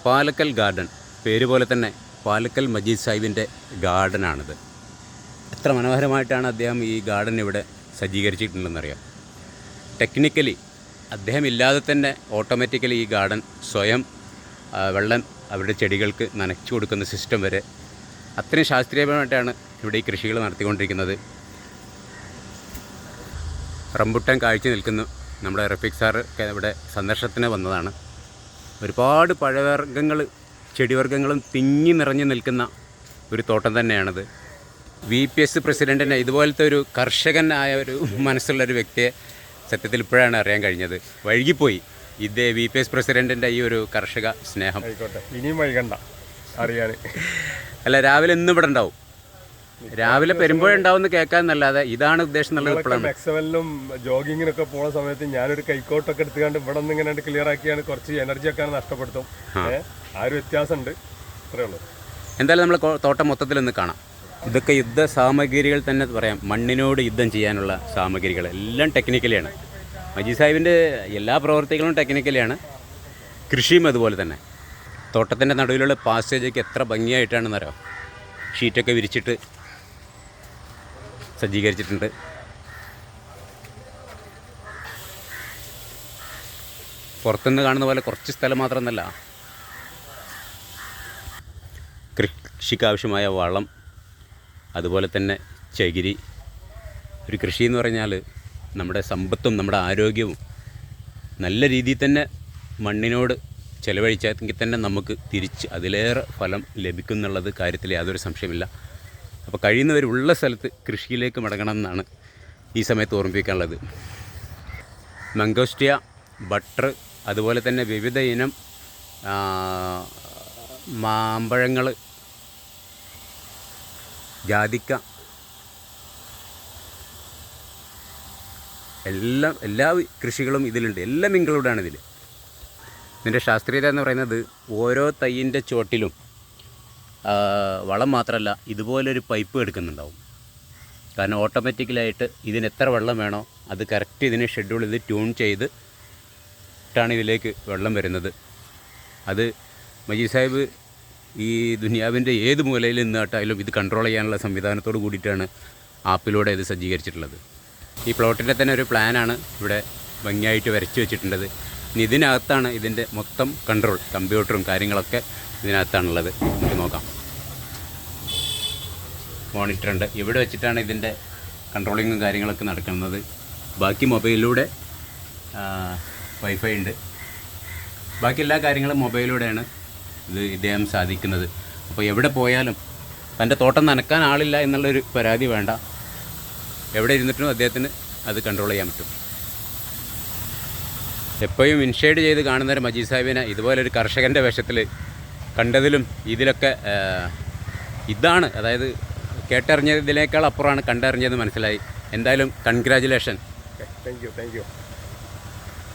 Palakkal garden, പേര് പോലെ തന്നെ പാലക്കൽ മജീദ് സാഹിബിൻ്റെ ഗാർഡനാണിത്. എത്ര മനോഹരമായിട്ടാണ് അദ്ദേഹം ഈ ഗാർഡൻ ഇവിടെ സജ്ജീകരിച്ചിട്ടുണ്ടെന്നറിയാം. ടെക്നിക്കലി അദ്ദേഹം ഇല്ലാതെ തന്നെ ഓട്ടോമാറ്റിക്കലി ഈ ഗാർഡൻ സ്വയം വെള്ളം അവരുടെ ചെടികൾക്ക് നനച്ചു കൊടുക്കുന്ന സിസ്റ്റം വരെ അത്രയും ശാസ്ത്രീയമായിട്ടാണ് ഇവിടെ ഈ കൃഷികൾ നടത്തിക്കൊണ്ടിരിക്കുന്നത്. റംബുട്ടാൻ കാഴ്ച നിൽക്കുന്നു. നമ്മുടെ റഫീഖ് സാർ ഇവിടെ സന്ദർശനത്തിന് വന്നതാണ്. ഒരുപാട് പഴവർഗ്ഗങ്ങൾ, ചെടിവർഗ്ഗങ്ങളും തിങ്ങി നിറഞ്ഞു നിൽക്കുന്ന ഒരു തോട്ടം തന്നെയാണിത്. VPS പ്രസിഡൻറ്റിനെ ഇതുപോലത്തെ ഒരു കർഷകനായ ഒരു മനസ്സുള്ളൊരു വ്യക്തിയെ സത്യത്തിൽ ഇപ്പോഴാണ് അറിയാൻ കഴിഞ്ഞത്. വൈകിപ്പോയി ഇതേ VPS പ്രസിഡൻറ്റിൻ്റെ ഈ ഒരു കർഷക സ്നേഹം. ഇനിയും വൈകണ്ട അറിയാൻ. അല്ല, രാവിലെ ഇന്നും ഇവിടെ ഉണ്ടാവും. രാവിലെ പെരുമ്പോഴുണ്ടാവുമെന്ന് കേൾക്കാന്നല്ലാതെ ഇതാണ് ഉദ്ദേശം എന്നുള്ളത് ഇപ്പോഴാണ്. എക്സവലിനും ജോഗിങ്ങിനൊക്കെ പോകുന്ന സമയത്ത് ഞാനൊരു കൈക്കോട്ടൊക്കെ എടുത്തുകൊണ്ട് ഇവിടെ നിന്ന് ഇങ്ങനെ ക്ലിയർ ആക്കിയാണ് കുറച്ച് എനർജി ഒക്കെ നഷ്ടപ്പെടുത്തും. ആ ഒരു വ്യത്യാസമുണ്ട്, അത്രേ ഉള്ളൂ. എന്തായാലും നമ്മൾ തോട്ടം മൊത്തത്തിലൊന്ന് കാണാം. ഇതൊക്കെ യുദ്ധ സാമഗ്രികൾ തന്നെ പറയാം. മണ്ണിനോട് യുദ്ധം ചെയ്യാനുള്ള സാമഗ്രികൾ എല്ലാം ടെക്നിക്കലിയാണ്. മജീദ് സാഹിബിൻ്റെ എല്ലാ പ്രവർത്തികളും ടെക്നിക്കലിയാണ്. കൃഷിയും അതുപോലെ തന്നെ. തോട്ടത്തിൻ്റെ നടുവിലുള്ള പാസേജൊക്കെ എത്ര ഭംഗിയായിട്ടാണെന്നറിയാം. ഷീറ്റൊക്കെ വിരിച്ചിട്ട് സജ്ജീകരിച്ചിട്ടുണ്ട്. പുറത്തുനിന്ന് കാണുന്ന പോലെ കുറച്ച് സ്ഥലം മാത്രമൊന്നല്ല. കൃഷിക്കാവശ്യമായ വളം, അതുപോലെ തന്നെ ചകിരി. ഒരു കൃഷി എന്ന് പറഞ്ഞാൽ നമ്മുടെ സമ്പത്തും നമ്മുടെ ആരോഗ്യവും നല്ല രീതിയിൽ തന്നെ മണ്ണിനോട് ചെലവഴിച്ചെങ്കിൽ തന്നെ നമുക്ക് തിരിച്ച് അതിലേറെ ഫലം ലഭിക്കും എന്നുള്ളത് കാര്യത്തിൽ യാതൊരു സംശയമില്ല. അപ്പോൾ കഴിയുന്നവരുള്ള സ്ഥലത്ത് കൃഷിയിലേക്ക് മടങ്ങണം എന്നാണ് ഈ സമയത്ത് ഓർമ്മിപ്പിക്കാനുള്ളത്. മംഗോസ്റ്റിയ, ബട്ടർ, അതുപോലെ തന്നെ വിവിധ ഇനം മാമ്പഴങ്ങൾ, ജാതിക്ക, എല്ലാ കൃഷികളും ഇതിലുണ്ട്. എല്ലാം ഇൻക്ലൂഡാണ് ഇതിൽ. ഇതിൻ്റെ ശാസ്ത്രീയത എന്ന് പറയുന്നത് ഓരോ തൈയിൻ്റെ ചുവട്ടിലും വളം മാത്രമല്ല ഇതുപോലൊരു പൈപ്പ് എടുക്കുന്നുണ്ടാവും. കാരണം ഓട്ടോമാറ്റിക്കലായിട്ട് ഇതിന് എത്ര വെള്ളം വേണോ അത് കറക്റ്റ് ഇതിനെ ഷെഡ്യൂൾ ചെയ്ത് ട്യൂൺ ചെയ്തിട്ടാണ് ഇതിലേക്ക് വെള്ളം വരുന്നത്. അത് മജീദ് സാഹിബ് ഈ ദുനിയാവിൻ്റെ ഏത് മൂലയിൽ നിന്നാട്ടായാലും ഇത് കൺട്രോൾ ചെയ്യാനുള്ള സംവിധാനത്തോട് കൂടിയിട്ടാണ് ആപ്പിലൂടെ ഇത് സജ്ജീകരിച്ചിട്ടുള്ളത്. ഈ പ്ലോട്ടിൻ്റെ തന്നെ ഒരു പ്ലാനാണ് ഇവിടെ ഭംഗിയായിട്ട് വരച്ച് വെച്ചിട്ടുള്ളത്. ഇനി ഇതിനകത്താണ് ഇതിൻ്റെ മൊത്തം കൺട്രോൾ, കമ്പ്യൂട്ടറും കാര്യങ്ങളൊക്കെ ഇതിനകത്താണുള്ളത്. നമുക്ക് നോക്കാം. മോണിറ്ററുണ്ട്. ഇവിടെ വെച്ചിട്ടാണ് ഇതിൻ്റെ കൺട്രോളിങ്ങും കാര്യങ്ങളൊക്കെ നടക്കുന്നത്. ബാക്കി മൊബൈലിലൂടെ വൈഫൈ ഉണ്ട്. ബാക്കി എല്ലാ കാര്യങ്ങളും മൊബൈലിലൂടെയാണ് ഇദ്ദേഹം സാധിക്കുന്നത്. അപ്പോൾ എവിടെ പോയാലും തൻ്റെ തോട്ടം നനക്കാൻ ആളില്ല എന്നുള്ളൊരു പരാതി വേണ്ട. എവിടെ ഇരുന്നിട്ടും അദ്ദേഹത്തിന് അത് കൺട്രോൾ ചെയ്യാൻ പറ്റും. എപ്പോഴും ഇൻഷേഡ് ചെയ്ത് കാണുന്നൊരു മജീദ് സാഹിബിനെ ഇതുപോലൊരു കർഷകൻ്റെ വേഷത്തിൽ കണ്ടതിലും ഇതിലൊക്കെ ഇതാണ്, അതായത് കേട്ടറിഞ്ഞതിനേക്കാൾ അപ്പുറമാണ് കണ്ടറിഞ്ഞത് മനസ്സിലായി. എന്തായാലും കൺഗ്രാജുലേഷൻ. Thank you.